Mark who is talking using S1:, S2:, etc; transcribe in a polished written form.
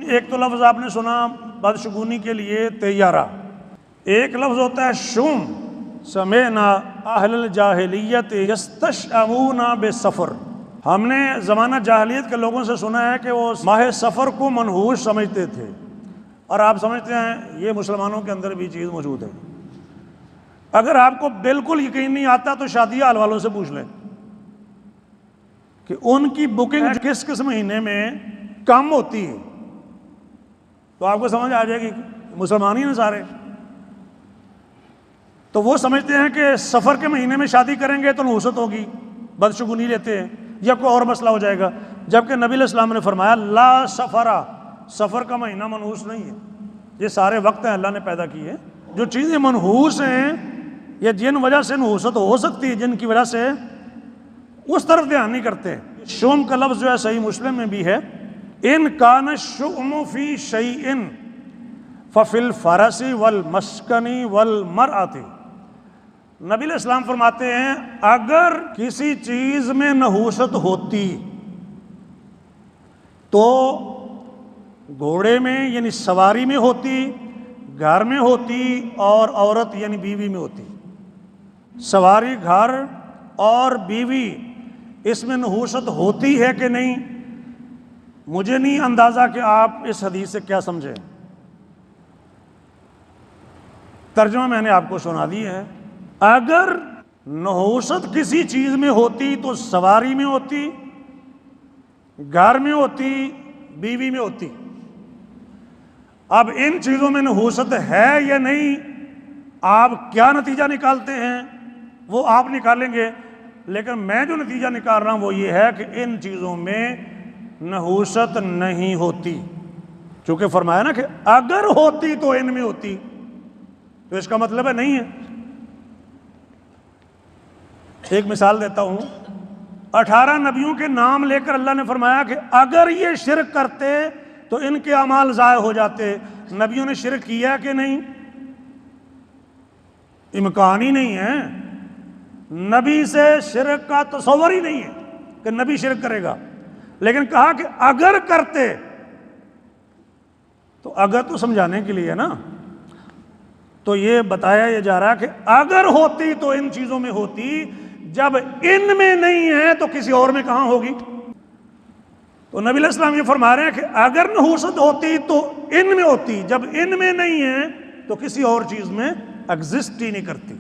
S1: ایک تو لفظ آپ نے سنا بدشگونی کے لیے طیارہ، ایک لفظ ہوتا ہے شوم، سمعنا اہل الجاہلیت یستشعمون بسفر، ہم نے زمانہ جاہلیت کے لوگوں سے سنا ہے کہ وہ ماہ سفر کو منحوس سمجھتے تھے، اور آپ سمجھتے ہیں یہ مسلمانوں کے اندر بھی چیز موجود ہے۔ اگر آپ کو بالکل یقین نہیں آتا تو شادی حال والوں سے پوچھ لیں کہ ان کی بکنگ کس کس مہینے میں کم ہوتی ہے، تو آپ کو سمجھ آ جائے گی مسلمان ہی ہیں سارے۔ تو وہ سمجھتے ہیں کہ سفر کے مہینے میں شادی کریں گے تو نحوست ہوگی، بدشگونی لیتے ہیں یا کوئی اور مسئلہ ہو جائے گا، جبکہ نبی علیہ السلام نے فرمایا لا سفرا، سفر کا مہینہ منحوس نہیں ہے، یہ سارے وقت ہیں اللہ نے پیدا کیے، جو چیزیں منحوس ہیں یا جن وجہ سے نحوست ہو سکتی ہے، جن کی وجہ سے اس طرف دھیان نہیں کرتے۔ شوم کا لفظ جو ہے صحیح مسلم میں بھی ہے، ان کان الشؤم فی شیء ففی الفرس والمسکن والمرأۃ، نبی علیہ السلام فرماتے ہیں اگر کسی چیز میں نحوست ہوتی تو گھوڑے میں یعنی سواری میں ہوتی، گھر میں ہوتی، اور عورت یعنی بیوی میں ہوتی۔ سواری، گھر اور بیوی، اس میں نحوست ہوتی ہے کہ نہیں؟ مجھے نہیں اندازہ کہ آپ اس حدیث سے کیا سمجھیں، ترجمہ میں نے آپ کو سنا دی ہے۔ اگر نحوست کسی چیز میں ہوتی تو سواری میں ہوتی، گھر میں ہوتی، بیوی میں ہوتی۔ اب ان چیزوں میں نحوست ہے یا نہیں، آپ کیا نتیجہ نکالتے ہیں وہ آپ نکالیں گے، لیکن میں جو نتیجہ نکال رہا ہوں وہ یہ ہے کہ ان چیزوں میں نحوست نہیں ہوتی، چونکہ فرمایا نا کہ اگر ہوتی تو ان میں ہوتی، تو اس کا مطلب ہے نہیں ہے۔ ایک مثال دیتا ہوں، 18 نبیوں کے نام لے کر اللہ نے فرمایا کہ اگر یہ شرک کرتے تو ان کے اعمال ضائع ہو جاتے۔ نبیوں نے شرک کیا کہ نہیں؟ امکان ہی نہیں ہے، نبی سے شرک کا تصور ہی نہیں ہے کہ نبی شرک کرے گا، لیکن کہا کہ اگر کرتے، تو اگر تو سمجھانے کے لیے نا، تو یہ بتایا یہ جا رہا کہ اگر ہوتی تو ان چیزوں میں ہوتی، جب ان میں نہیں ہے تو کسی اور میں کہاں ہوگی؟ تو نبی علیہ السلام یہ فرما رہے ہیں کہ اگر نحوست ہوتی تو ان میں ہوتی، جب ان میں نہیں ہے تو کسی اور چیز میں ایگزسٹ ہی نہیں کرتی۔